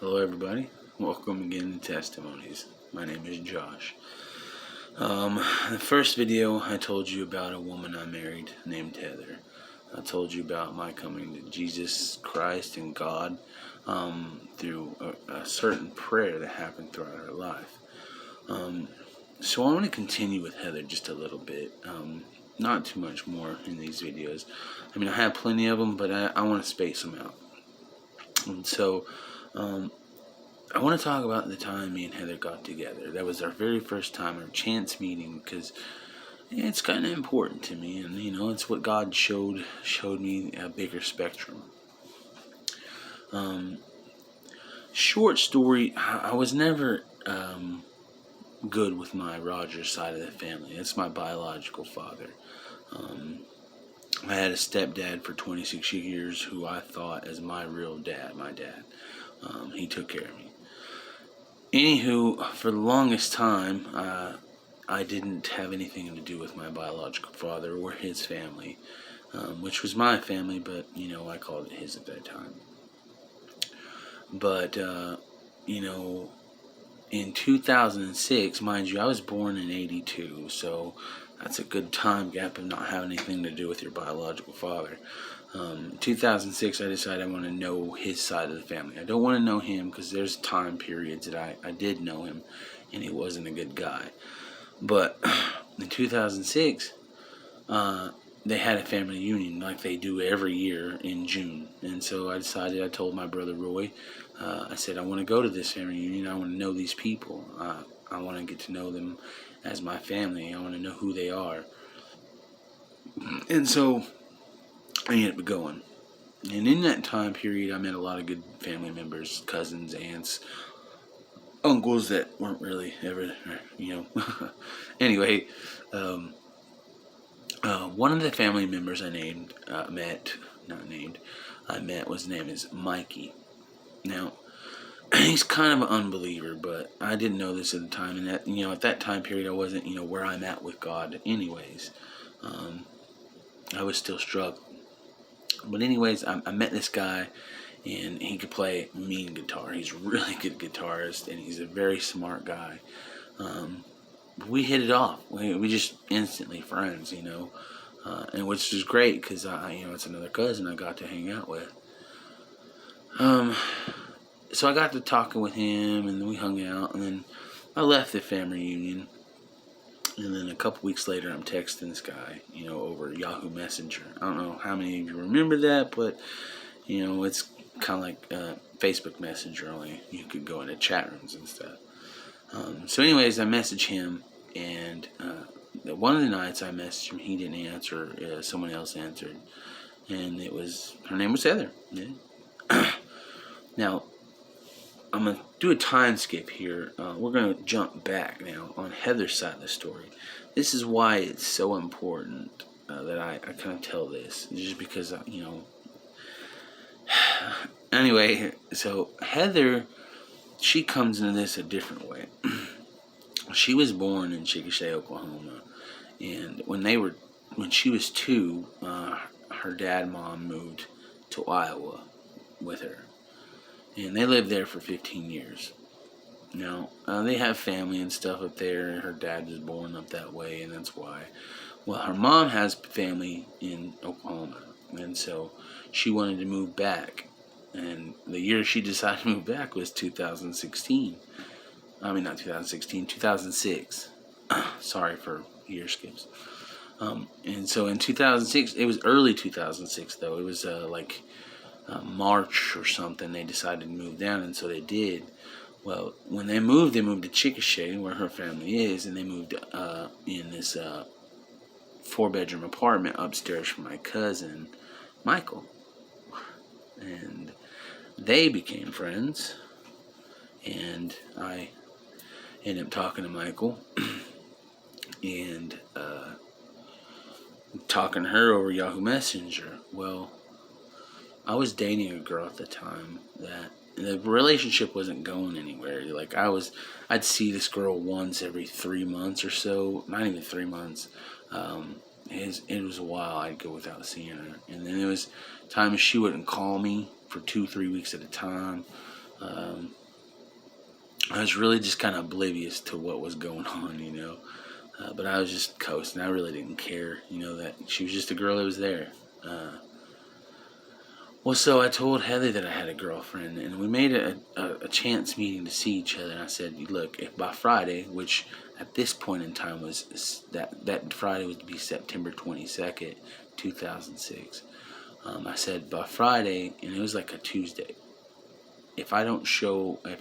Hello, everybody. Welcome again to Testimonies. My name is Josh. The first video, I told you about a woman I married named Heather. I told you about my coming to Jesus Christ and God through a certain prayer that happened throughout her life. So I want to continue with Heather just a little bit. Not too much more in these videos. I mean, I have plenty of them, but I want to space them out. And so, I want to talk about the time me and Heather got together. That was our very first time, our chance meeting, because it's kind of important to me, and it's what God showed me a bigger spectrum. Short story: I was never good with my Rogers side of the family. That's my biological father. I had a stepdad for 26 years who I thought as my real dad, my dad. He took care of me. Anywho, for the longest time, I didn't have anything to do with my biological father or his family, which was my family, but, I called it his at that time. But, in 2006, mind you, I was born in 82, so that's a good time gap of not having anything to do with your biological father. 2006, I decided I want to know his side of the family. I don't want to know him because there's time periods that I did know him, and he wasn't a good guy. But in 2006, they had a family reunion like they do every year in June. And so I told my brother Roy, I said, I want to go to this family reunion. I want to know these people. I want to get to know them as my family. I want to know who they are. And so I ended up going. And in that time period, I met a lot of good family members, cousins, aunts, uncles that weren't really ever, Anyway, one of the family members I met his name is Mikey. Now, he's kind of an unbeliever, but I didn't know this at the time, and that, at that time period, I wasn't, where I'm at with God anyways. I was still struggling. But anyways, I met this guy, and he could play mean guitar. He's a really good guitarist, and he's a very smart guy. We hit it off. We just instantly friends, and which is great because it's another cousin I got to hang out with. So I got to talking with him, and then we hung out, and then I left the family reunion. And then a couple weeks later, I'm texting this guy, over Yahoo Messenger. I don't know how many of you remember that, but, it's kind of like Facebook Messenger, only you could go into chat rooms and stuff. So anyways, I messaged him, and one of the nights I messaged him, he didn't answer. Someone else answered, and her name was Heather. Yeah. Now, I'm going to do a time skip here. We're going to jump back now on Heather's side of the story. This is why it's so important that I kind of tell this. Just because, Anyway, so Heather, she comes into this a different way. She was born in Chickasha, Oklahoma. And when she was 2, her dad and mom moved to Iowa with her. And they lived there for 15 years. Now, they have family and stuff up there. Her dad was born up that way, and that's why. Well, her mom has family in Oklahoma, and so she wanted to move back. And the year she decided to move back was 2016. I mean, not 2016, 2006. Sorry for year skips. And so in 2006, it was early 2006, though. It was March or something, they decided to move down, and so they did. Well, when they moved to Chickasha, where her family is, and they moved in this 4-bedroom apartment upstairs from my cousin, Michael. And they became friends, and I ended up talking to Michael, and talking to her over Yahoo Messenger. Well, I was dating a girl at the time that the relationship wasn't going anywhere. Like, I'd see this girl once every 3 months or so. Not even 3 months. It was a while I'd go without seeing her. And then there was times she wouldn't call me for 2-3 weeks at a time. Um, I was really just kind of oblivious to what was going on, but I was just coasting. I really didn't care, that she was just a girl that was there. Uh, well, so I told Heather that I had a girlfriend, and we made a chance meeting to see each other. And I said, look, if by Friday, which at this point in time was that Friday was to be September 22nd, 2006. I said by Friday, and it was like a Tuesday. If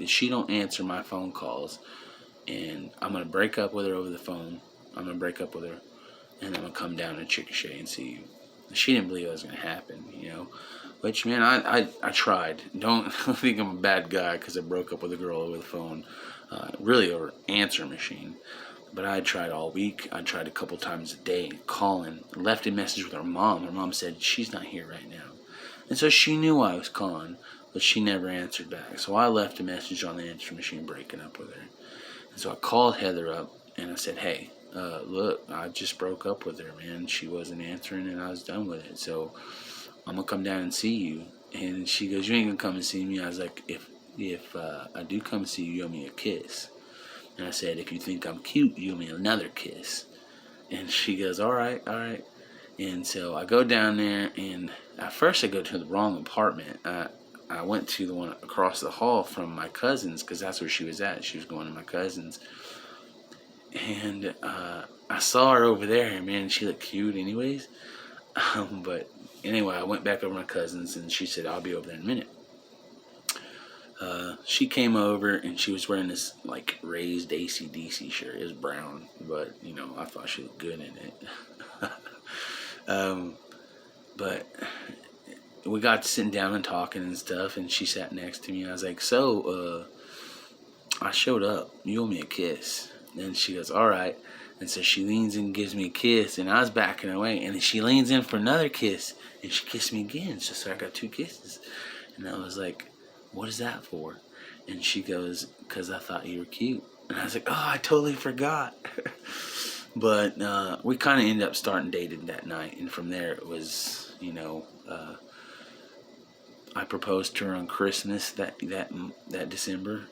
she don't answer my phone calls, and I'm gonna break up with her over the phone. I'm gonna break up with her, and I'm gonna come down to Chickasha and see you. She didn't believe it was gonna happen, Which, man, I tried. Don't think I'm a bad guy because I broke up with a girl over the phone, really over answer machine. But I tried all week. I tried a couple times a day, calling. Left a message with her mom. Her mom said she's not here right now, and so she knew I was calling, but she never answered back. So I left a message on the answer machine, breaking up with her. And so I called Heather up and I said, "Hey, look, I just broke up with her, man. She wasn't answering, and I was done with it. So I'm gonna come down and see you." And she goes, "You ain't gonna come and see me." I was like, "If I do come see you, you owe me a kiss." And I said, "If you think I'm cute, you owe me another kiss." And she goes, "All right, all right." And so I go down there, and at first I go to the wrong apartment. I went to the one across the hall from my cousin's because that's where she was at. She was going to my cousin's. And I saw her over there, and man, she looked cute anyways. But anyway, I went back over to my cousin's, and she said, "I'll be over there in a minute." She came over, and she was wearing this like raised AC/DC shirt. It was brown, but I thought she looked good in it. But we got to sitting down and talking and stuff, and she sat next to me. And I was like, "So, I showed up. You owe me a kiss." And she goes, "All right." And so she leans in and gives me a kiss, and I was backing away. And then she leans in for another kiss, and she kissed me again. So I got 2 kisses. And I was like, "What is that for?" And she goes, "Because I thought you were cute." And I was like, "Oh, I totally forgot." But we kind of ended up starting dating that night. And from there, it was, I proposed to her on Christmas that December.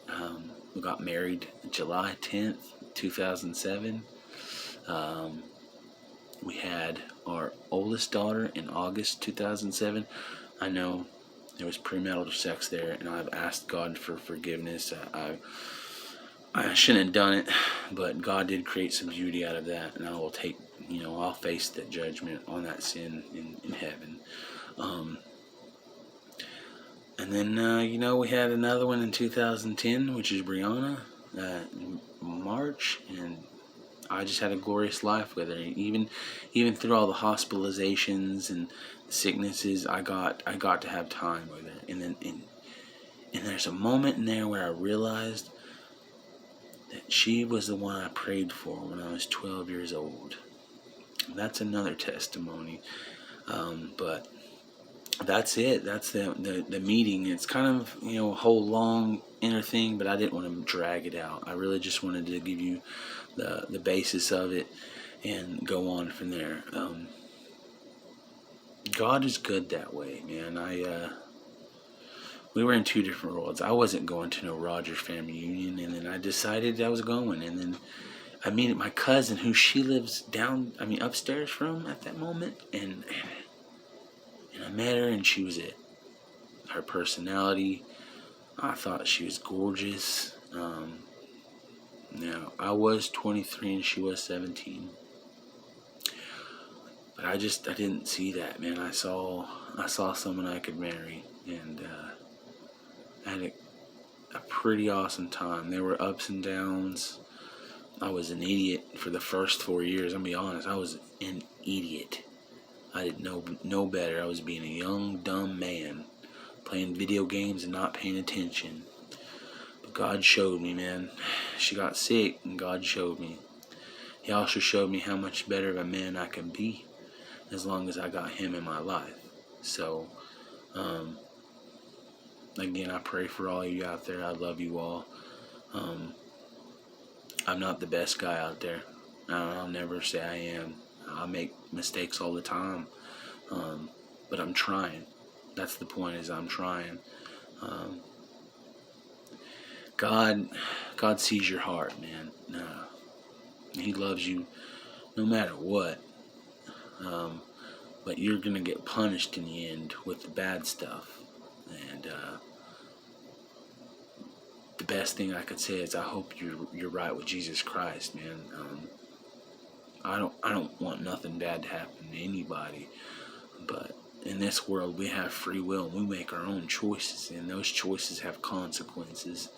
We got married July 10th, 2007. We had our oldest daughter in August 2007. I know there was premarital sex there, and I've asked God for forgiveness. I shouldn't have done it, but God did create some beauty out of that, and I will I'll face that judgment on that sin in heaven. And then, we had another one in 2010, which is Brianna, in March, and I just had a glorious life with her. Even through all the hospitalizations and sicknesses, I got to have time with her. And then, and there's a moment in there where I realized that she was the one I prayed for when I was 12 years old. That's another testimony, but that's it. That's the meeting. It's kind of a whole long inner thing, but I didn't want to drag it out. I really just wanted to give you the basis of it and go on from there. God is good that way, man. We were in 2 different worlds. I wasn't going to no Rogers family reunion, and then I decided I was going, and then I met my cousin, who she lives upstairs from at that moment, and I met her, and she was it. Her personality, I thought she was gorgeous. Now, I was 23 and she was 17. But I didn't see that, man. I saw someone I could marry, and I had a pretty awesome time. There were ups and downs. I was an idiot for the first 4 years. I'm gonna be honest. I was an idiot. I didn't know no better. I was being a young, dumb man, playing video games and not paying attention. But God showed me, man. She got sick, and God showed me. He also showed me how much better of a man I can be as long as I got him in my life. So, again, I pray for all of you out there. I love you all. I'm not the best guy out there. I'll never say I am. I make mistakes all the time. But I'm trying. That's the point, is I'm trying. God, God sees your heart, man. He loves you no matter what. Um, but you're gonna get punished in the end with the bad stuff. And the best thing I could say is I hope you're right with Jesus Christ, man. I don't want nothing bad to happen to anybody, but in this world we have free will and we make our own choices, and those choices have consequences.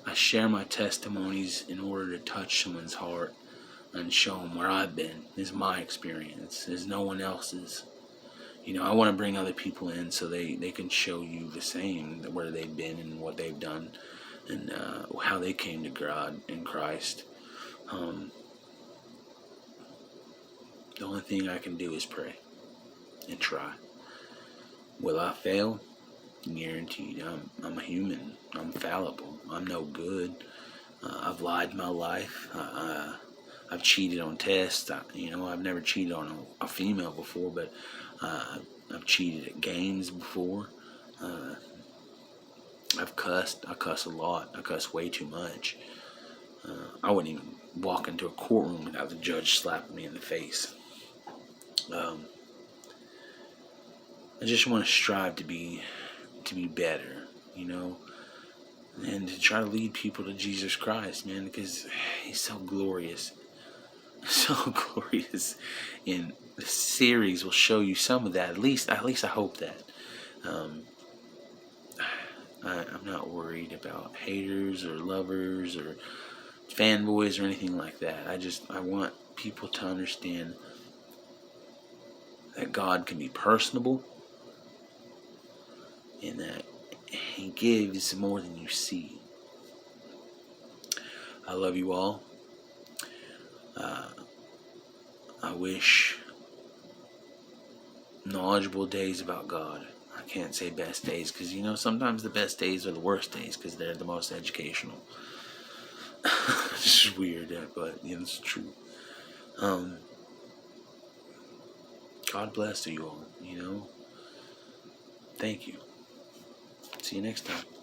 I share my testimonies in order to touch someone's heart and show them where I've been. This is my experience. It's no one else's. I want to bring other people in so they can show you the same, where they've been and what they've done, and how they came to God in Christ. The only thing I can do is pray and try. Will I fail? Guaranteed. I'm a human. I'm fallible. I'm no good. I've lied my life. I've cheated on tests. I've never cheated on a female before, but I've cheated at games before. I've cussed. I cuss a lot. I cuss way too much. I wouldn't even walk into a courtroom without the judge slapping me in the face. I just want to strive to be better, and to try to lead people to Jesus Christ, man, because He's so glorious. So glorious. And the series will show you some of that. At least I hope that. I'm not worried about haters or lovers or fanboys or anything like that. I want people to understand that God can be personable and that He gives more than you see. I love you all. I wish knowledgeable days about God. I can't say best days because, sometimes the best days are the worst days because they're the most educational. It's weird, but it's true. God bless you all, Thank you. See you next time.